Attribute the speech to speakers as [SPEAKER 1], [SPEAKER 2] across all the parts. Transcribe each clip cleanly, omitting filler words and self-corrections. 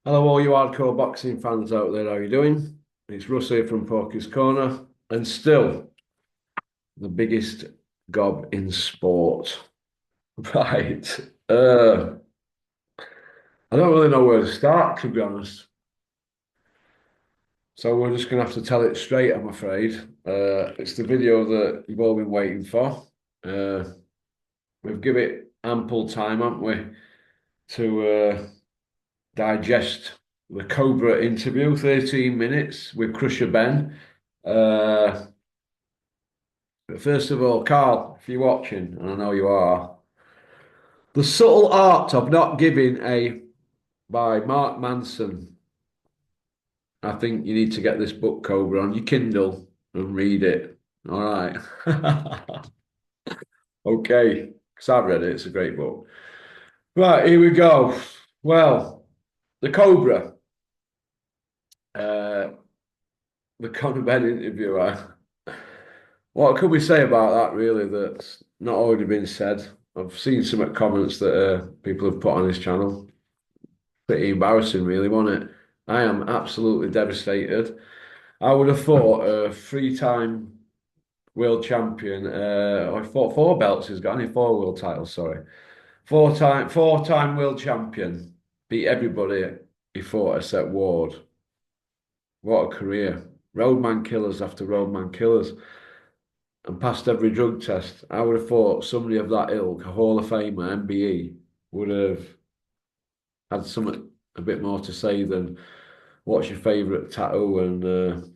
[SPEAKER 1] Hello, all you hardcore boxing fans out there. How you doing? It's Russ here from Porky's Corner, and still the biggest gob in sport. Right. Uh, I don't really know where to start, to be honest. So we're just going to have to tell it straight, I'm afraid. It's the video that you've all been waiting for. Uh, we've given it ample time, haven't we, to digest the Cobra interview, 13 minutes with Crusher Ben. Uh, But first of all, Carl, if you're watching, and I know you are, The Subtle Art of Not Giving a by Mark Manson. I think you need to get this book, Cobra, on your Kindle and read it. All right. Okay. Because I've read it. It's a great book. Right, here we go. Well, the Cobra, uh, the Conor Ben interview. What can we say about that, really, that's not already been said? I've seen some comments that people have put on his channel. Pretty embarrassing, really, wasn't it? I am absolutely devastated. I would have thought a three-time world champion, or four belts he's got, only four world titles, sorry. Four-time world champion, beat everybody he fought except Ward. What a career. Roadman killers after roadman killers, and passed every drug test. I would have thought somebody of that ilk, a Hall of Famer, MBE, would have had something a bit more to say than what's your favourite tattoo and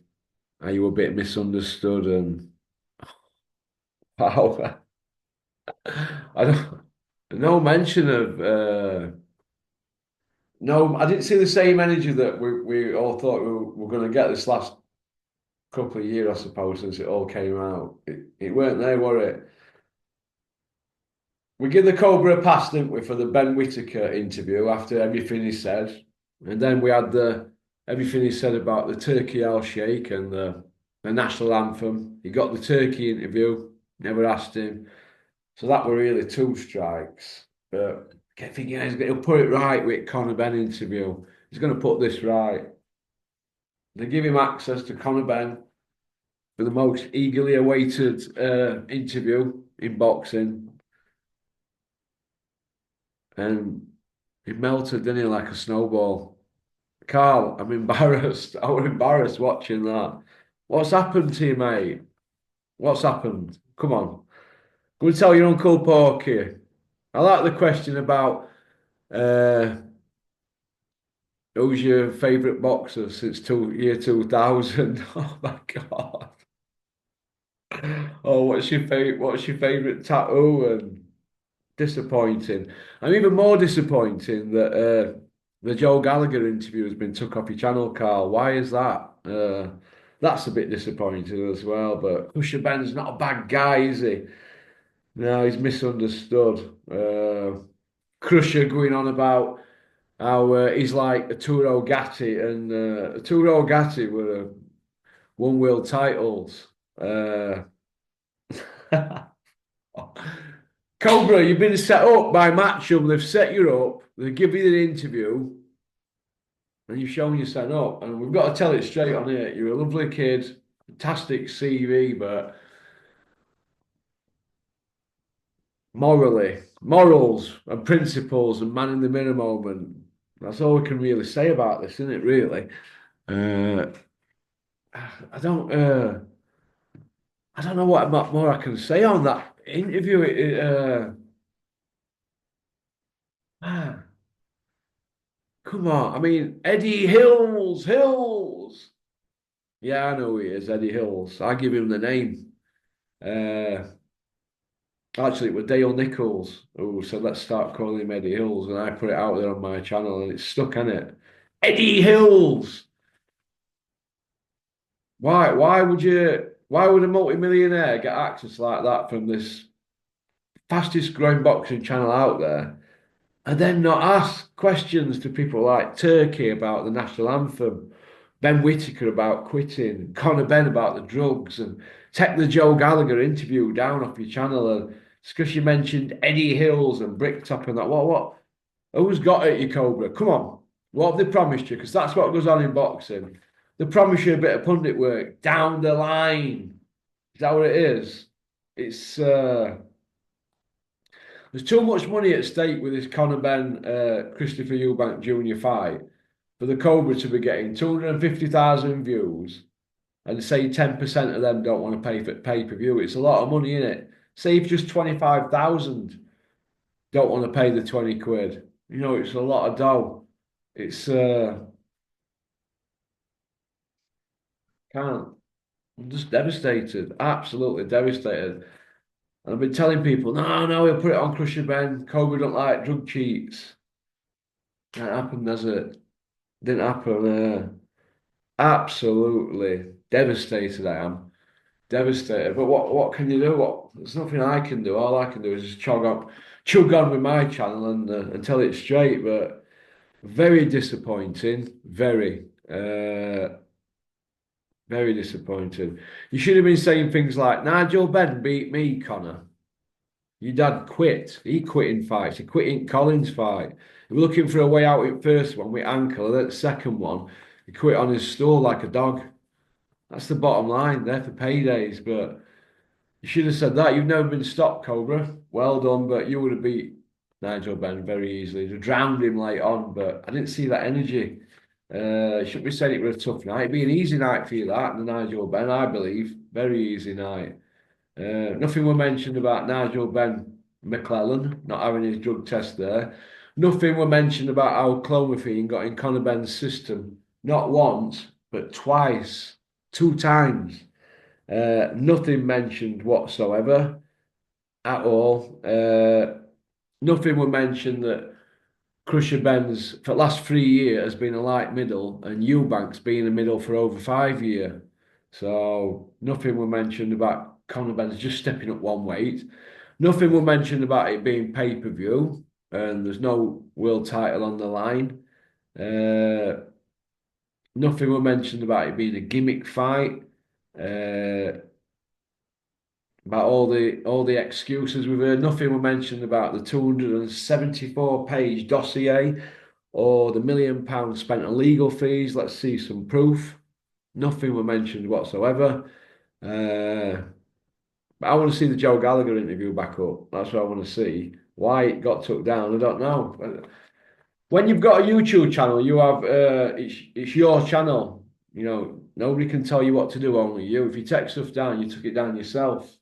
[SPEAKER 1] are you a bit misunderstood and wow. I don't no mention of no, I didn't see the same energy that we all thought we were going to get this last couple of years, I suppose, since it all came out. It weren't there, were it? We give the Cobra a pass, didn't we, for the Ben Whitaker interview after everything he said. And then we had the everything he said about the Turkey Al Sheikh and the national anthem. He got the Turkey interview, never asked him. So that were really two strikes. But I kept thinking he'll put it right with Conor Ben interview. He's going to put this right. They give him access to Conor Ben for the most eagerly awaited interview in boxing. And he melted, didn't he, like a snowball. Carl, I'm embarrassed. I was embarrassed watching that. What's happened to you, mate? What's happened? Come on. Go and tell your Uncle Porky. I like the question about uh, who's your favourite boxer since year 2000. Oh my God. Oh, what's your favourite tattoo? And disappointing. I'm even more disappointing that the Joe Gallagher interview has been took off your channel, Carl. Why is that? That's a bit disappointing as well. But Pusha Ben's not a bad guy, is he? No, he's misunderstood. Crusher going on about how he's like Arturo Gatti, and Arturo Gatti were won world titles. Cobra, you've been set up by Matchum. They've set you up. They give you the interview, and you've shown you set up. And we've got to tell it straight on here. You're a lovely kid, fantastic CV, but morals and principles and man in the mirror moment. That's all we can really say about this, isn't it? Really, uh, I don't. I don't know what more I can say on that interview. Man, come on. I mean, Eddie Hills. Yeah, I know who he is, Eddie Hills. I give him the name. Uh, Actually, it was Dale Nichols who said, let's start calling him Eddie Hills. And I put it out there on my channel and it's stuck in it. Eddie Hills! Why would a multimillionaire get access like that from this fastest growing boxing channel out there and then not ask questions to people like Turkey about the national anthem, Ben Whitaker about quitting, Conor Ben about the drugs, and take the Joe Gallagher interview down off your channel? And it's because you mentioned Eddie Hills and Bricktop and that. What? Who's got it, you Cobra? Come on. What have they promised you? Because that's what goes on in boxing. They promise you a bit of pundit work down the line. Is that what it is? It's there's too much money at stake with this Conor Benn, Christopher Eubank Jr. fight for the Cobra to be getting 250,000 views and say 10% of them don't want to pay for pay-per-view. It's a lot of money in it. Say if just 25,000 don't want to pay the 20 quid. You know, it's a lot of dough. It's can't. I'm just devastated, absolutely devastated. And I've been telling people, no, no, we'll put it on Crusher Ben. Cobra don't like drug cheats. That happened, does it? Didn't happen. Absolutely devastated. I am devastated. But what can you do? There's nothing I can do. All I can do is just chug on with my channel and tell it straight. But very disappointing. Very disappointing. You should have been saying things like Nigel Benn beat me, Connor. Your dad quit. He quit in fights. He quit in Collins' fight. He was looking for a way out in first one with ankle, and then the second one, he quit on his stool like a dog. That's the bottom line. There for paydays. But you should have said that. You've never been stopped, Cobra. Well done, but you would have beat Nigel Benn very easily. You drowned him late on, but I didn't see that energy. You shouldn't be saying it was a tough night. It'd be an easy night for you, that, the Nigel Benn, I believe. Very easy night. Nothing were mentioned about Nigel Ben McClellan not having his drug test there. Nothing were mentioned about how clomiphene got in Conor Ben's system, not once, but twice, two times. Nothing mentioned whatsoever at all. Nothing were mentioned that Crusher Ben's for the last 3 years has been a light middle, and Eubank's been a middle for over 5 years. So nothing were mentioned about Conor Ben's just stepping up one weight. Nothing were mentioned about it being pay-per-view, and there's no world title on the line. Nothing were mentioned about it being a gimmick fight. About all the excuses we've heard. Nothing were mentioned about the 274-page dossier or the £1 million spent on legal fees. Let's see some proof. Nothing were mentioned whatsoever. But I want to see the Joe Gallagher interview back up. That's what I want to see. Why it got took down, I don't know. When you've got a YouTube channel, you have it's your channel. You know, nobody can tell you what to do, only you. If you take stuff down, you took it down yourself.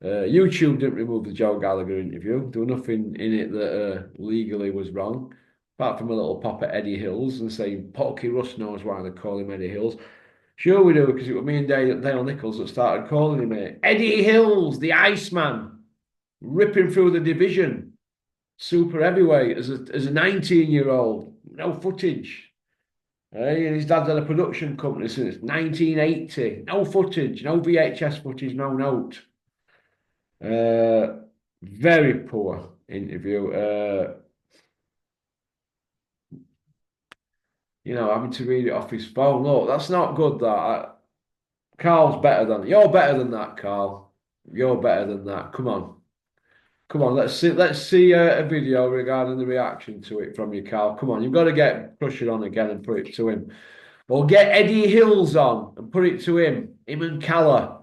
[SPEAKER 1] YouTube didn't remove the Joe Gallagher interview. There was nothing in it that legally was wrong, apart from a little pop at Eddie Hills and saying Porky Russ knows why they call him Eddie Hills. Sure we do, because it was me and Dale Nichols that started calling him Eddie Hills, the Iceman, ripping through the division, super heavyweight as a 19-year-old, no footage. And his dad's had a production company since 1980, no footage, no VHS footage, no note. Very poor interview. Having to read it off his phone. Look, that's not good. Carl's better than you're better than that, Carl. You're better than that. Come on. Let's see a video regarding the reaction to it from you, Carl. Come on, you've got to get Crusher on again and put it to him. Or get Eddie Hills on and put it to him and Calla,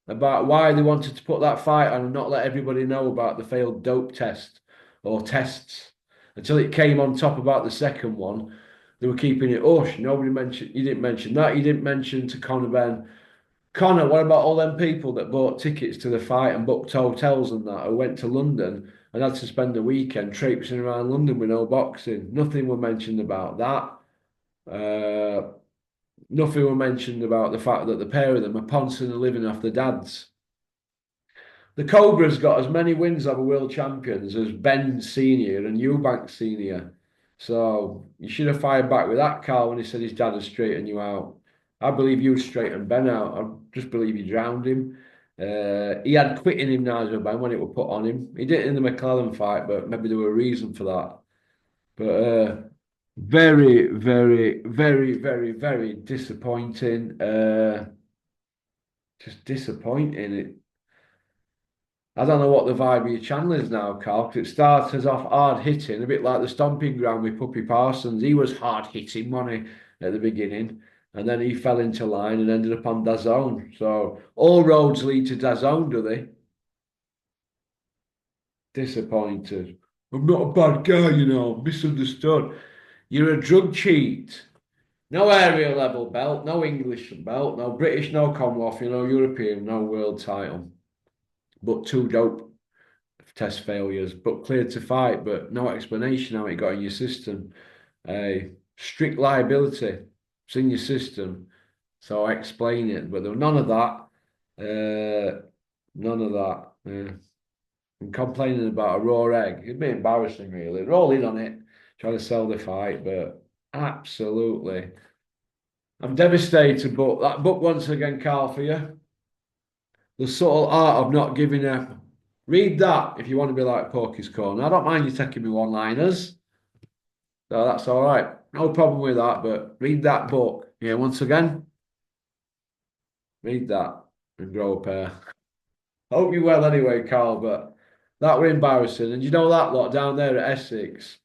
[SPEAKER 1] about why they wanted to put that fight on and not let everybody know about the failed dope test or tests until it came on top about the second one. They were keeping it hush. Nobody mentioned. You didn't mention that. You didn't mention to Conor Ben. Connor, what about all them people that bought tickets to the fight and booked hotels and that, who went to London and had to spend the weekend traipsing around London with no boxing? Nothing were mentioned about that. Nothing were mentioned about the fact that the pair of them are pouncing and living off the dads. The Cobra's got as many wins over world champions as Ben Senior and Eubank Senior. So you should have fired back with that, Carl, when he said his dad had straightened you out. I believe you straightened Ben out. I just believe you drowned him. He had quitting him, Nigel Ben, when it was put on him. He did it in the McClellan fight, but maybe there were a reason for that. But very, very, very, very, very disappointing. Just disappointing. I don't know what the vibe of your channel is now, Carl, 'cause it started off hard hitting, a bit like the stomping ground with Puppy Parsons. He was hard hitting, wasn't he, at the beginning? And then he fell into line and ended up on DAZN. So all roads lead to DAZN, do they? Disappointed. I'm not a bad guy, misunderstood. You're a drug cheat. No area level belt, no English belt, no British, no Commonwealth, European, no world title. But two dope test failures, but cleared to fight, but no explanation how it got in your system. Strict liability, it's in your system. So I explain it, but there was none of that. None of that. And complaining about a raw egg. It'd be embarrassing, really. They're all in on it, trying to sell the fight, but absolutely. I'm devastated, but that book once again, Carl, for you. The subtle art of not giving up. Read that if you want to be like Porky's Corner. I don't mind you taking me one-liners. So that's all right. No problem with that, but read that book. Yeah, once again, read that and grow a pair. Hope you well anyway, Carl, but that were embarrassing. And you know that lot down there at Essex,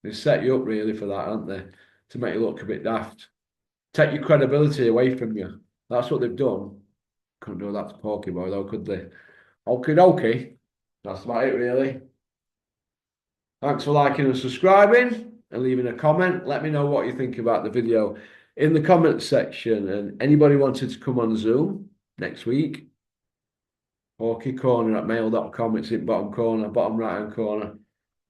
[SPEAKER 1] they set you up really for that, haven't they? To make you look a bit daft. Take your credibility away from you. That's what they've done. Couldn't do that to Porky Boy though, could they? Okie dokie. That's about it really. Thanks for liking and subscribing and leaving a comment. Let me know what you think about the video in the comment section. And anybody wanted to come on Zoom next week, porkycorner@mail.com. It's in bottom corner, bottom right hand corner.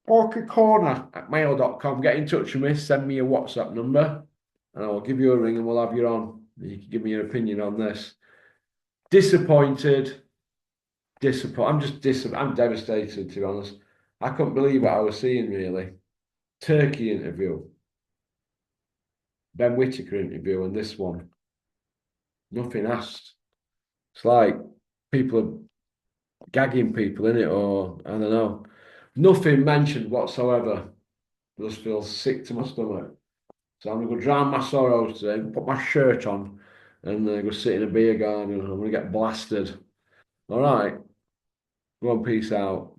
[SPEAKER 1] porkycorner@mail.com. Get in touch with me. Send me your WhatsApp number and I will give you a ring and we'll have you on. You can give me your opinion on this. Disappointed. I'm devastated, to be honest. I couldn't believe what I was seeing, really. Turkey interview, Ben Whittaker interview, and this one. Nothing asked. It's like people are gagging people in it, or I don't know. Nothing mentioned whatsoever. I just feel sick to my stomach. So I'm gonna go drown my sorrows today, put my shirt on, and go sit in a beer garden. I'm gonna get blasted. All right. Go on, peace out.